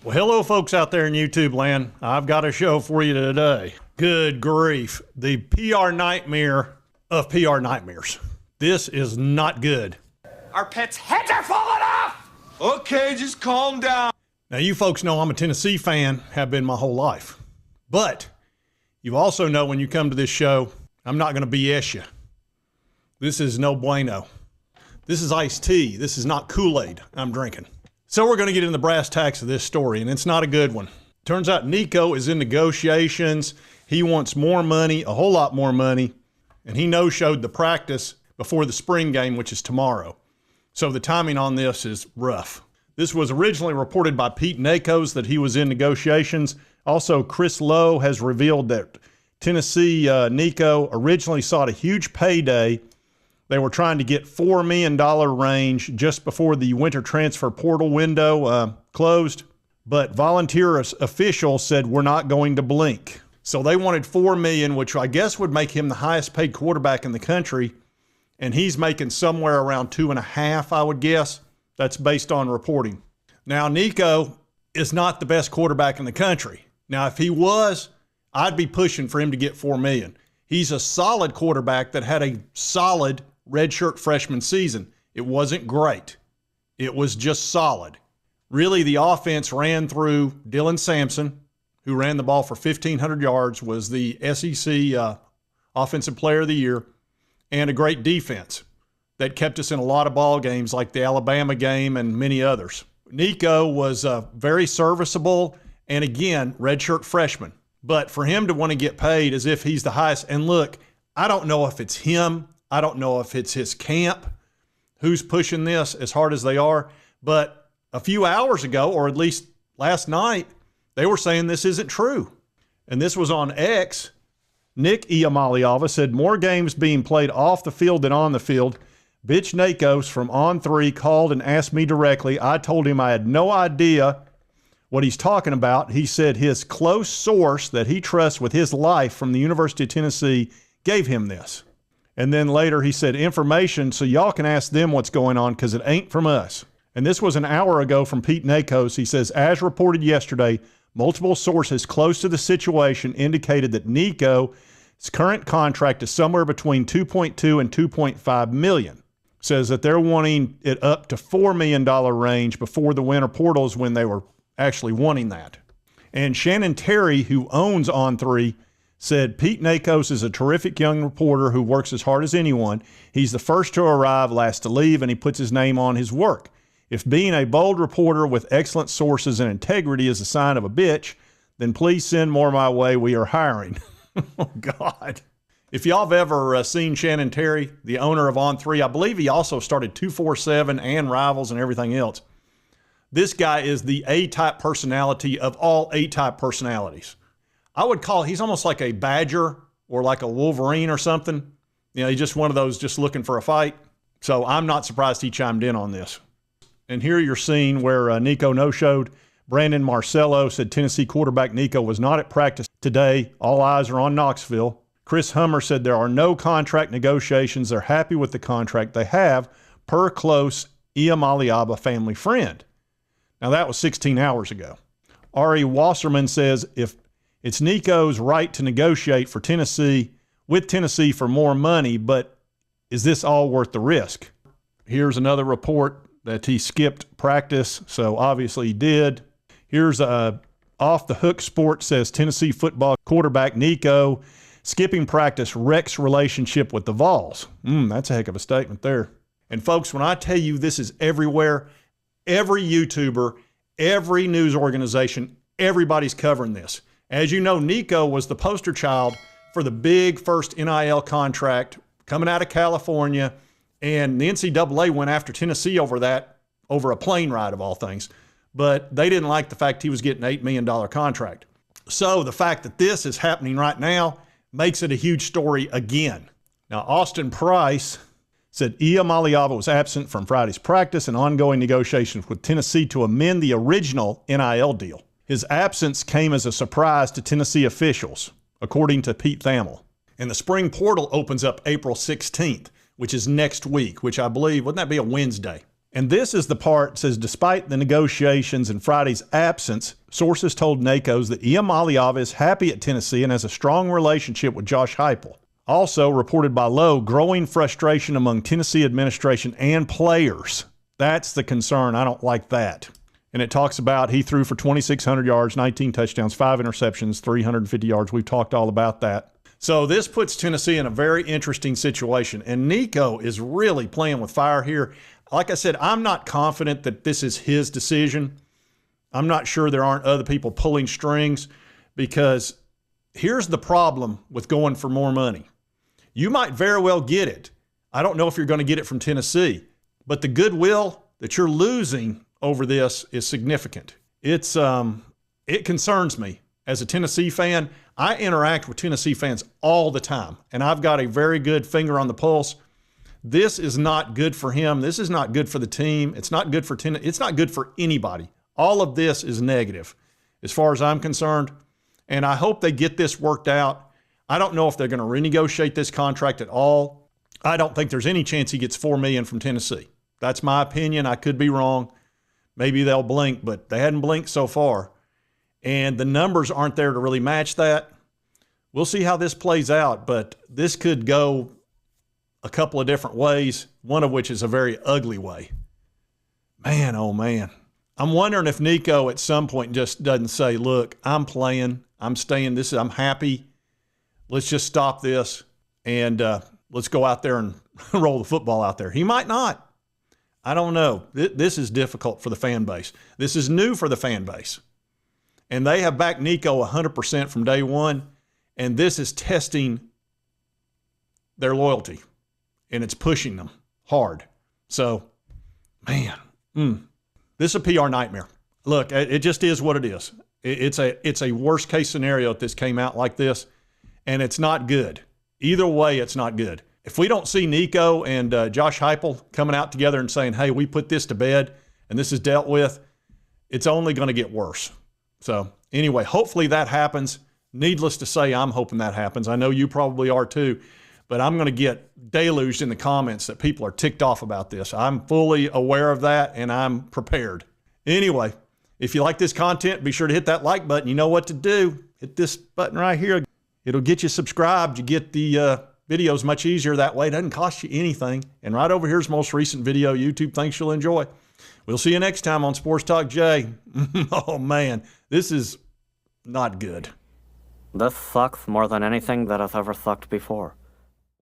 Well, hello, folks out there in YouTube land. I've got a show for you today. Good grief. The PR nightmare of PR nightmares. This is not good. Our pets' heads are falling off! Okay, just calm down. Now, you folks know I'm a Tennessee fan, have been my whole life. But you also know when you come to this show, I'm not going to BS you. This is no bueno. This is iced tea. This is not Kool-Aid I'm drinking. So we're going to get in the brass tacks of this story, and it's not a good one. Turns out Nico is in negotiations. He wants more money, a whole lot more money, and he no-showed the practice before the spring game, which is tomorrow. So the timing on this is rough. This was originally reported by Pete Nakos that he was in negotiations. Also, Chris Lowe has revealed that Tennessee Nico originally sought a huge payday. They were trying to get $4 million range just before the winter transfer portal window closed. But volunteer officials said, we're not going to blink. So they wanted $4 million, which I guess would make him the highest paid quarterback in the country. And he's making somewhere around 2.5, I would guess. That's based on reporting. Now, Nico is not the best quarterback in the country. Now, if he was, I'd be pushing for him to get $4 million. He's a solid quarterback that had a solid redshirt freshman season. It wasn't great. It was just solid. Really, the offense ran through Dylan Sampson, who ran the ball for 1,500 yards, was the SEC Offensive Player of the Year, and a great defense that kept us in a lot of ball games like the Alabama game and many others. Nico was very serviceable and, again, redshirt freshman. But for him to want to get paid as if he's the highest, and look, I don't know if it's him. I don't know if it's his camp who's pushing this as hard as they are. But a few hours ago, or at least last night, they were saying this isn't true. And this was on X. Nico Iamaleava said, more games being played off the field than on the field. Bitch Nakos from On3 called and asked me directly. I told him I had no idea what he's talking about. He said his close source that he trusts with his life from the University of Tennessee gave him this. And then later he said, information so y'all can ask them what's going on because it ain't from us. And this was an hour ago from Pete Nakos. He says, as reported yesterday, multiple sources close to the situation indicated that Nico's current contract is somewhere between 2.2 and 2.5 million. Says that they're wanting it up to $4 million range before the winter portals when they were actually wanting that. And Shannon Terry, who owns On3, said Pete Nakos is a terrific young reporter who works as hard as anyone. He's the first to arrive, last to leave, and he puts his name on his work. If being a bold reporter with excellent sources and integrity is a sign of a bitch, then please send more my way. We are hiring. Oh, God. If y'all have ever seen Shannon Terry, the owner of On3, I believe he also started 247 and Rivals and everything else. This guy is the A-type personality of all A-type personalities. I would call, he's almost like a Badger or like a Wolverine or something. You know, he's just one of those just looking for a fight. So I'm not surprised he chimed in on this. And here you're seeing where Nico no-showed. Brandon Marcello said Tennessee quarterback Nico was not at practice today. All eyes are on Knoxville. Chris Hummer said there are no contract negotiations. They're happy with the contract they have per close Iamaleava family friend. Now that was 16 hours ago. Ari Wasserman says if it's Nico's right to negotiate for Tennessee with Tennessee for more money, but is this all worth the risk? Here's another report that he skipped practice, so obviously he did. Here's Off the Hook Sports says Tennessee football quarterback Nico skipping practice wrecks relationship with the Vols. That's a heck of a statement there. And folks, when I tell you this is everywhere, every YouTuber, every news organization, everybody's covering this. As you know, Nico was the poster child for the big first NIL contract coming out of California, and the NCAA went after Tennessee over that, over a plane ride of all things. But they didn't like the fact he was getting an $8 million contract. So the fact that this is happening right now makes it a huge story again. Now, Austin Price said Iamaleava was absent from Friday's practice and ongoing negotiations with Tennessee to amend the original NIL deal. His absence came as a surprise to Tennessee officials, according to Pete Thamel. And the spring portal opens up April 16th, which is next week, which I believe, wouldn't that be a Wednesday? And this is the part that says, despite the negotiations and Friday's absence, sources told NACOs that Iamaleava is happy at Tennessee and has a strong relationship with Josh Heupel. Also reported by Lowe, growing frustration among Tennessee administration and players. That's the concern. I don't like that. And it talks about he threw for 2,600 yards, 19 touchdowns, 5 interceptions, 350 yards. We've talked all about that. So this puts Tennessee in a very interesting situation. And Nico is really playing with fire here. Like I said, I'm not confident that this is his decision. I'm not sure there aren't other people pulling strings, because here's the problem with going for more money. You might very well get it. I don't know if you're going to get it from Tennessee, but the goodwill that you're losing over this is significant. It concerns me. As a Tennessee fan, I interact with Tennessee fans all the time, and I've got a very good finger on the pulse. This is not good for him. This is not good for the team. It's not good for It's not good for anybody. All of this is negative as far as I'm concerned, and I hope they get this worked out. I don't know if they're going to renegotiate this contract at all. I don't think there's any chance he gets $4 million from Tennessee. That's my opinion. I could be wrong. Maybe they'll blink, but they hadn't blinked so far. And the numbers aren't there to really match that. We'll see how this plays out, but this could go a couple of different ways, one of which is a very ugly way. Man, oh man. I'm wondering if Nico at some point just doesn't say, look, I'm playing, I'm staying, I'm happy. Let's just stop this and let's go out there and roll the football out there. He might not. I don't know. This is difficult for the fan base. This is new for the fan base. And they have backed Nico 100% from day one, and this is testing their loyalty, and it's pushing them hard. So, man, this is a PR nightmare. Look, it just is what it is. It's a worst-case scenario if this came out like this, and it's not good. Either way, it's not good. If we don't see Nico and Josh Heupel coming out together and saying, hey, we put this to bed and this is dealt with, it's only going to get worse. So anyway, hopefully that happens. Needless to say, I'm hoping that happens. I know you probably are too, but I'm going to get deluged in the comments that people are ticked off about this. I'm fully aware of that, and I'm prepared. Anyway, if you like this content, be sure to hit that like button. You know what to do. Hit this button right here. It'll get you subscribed. You get the videos much easier that way. It doesn't cost you anything. And right over here's the most recent video YouTube thinks you'll enjoy. We'll see you next time on Sports Talk Jay. Oh, man, this is not good. This sucks more than anything that has ever sucked before.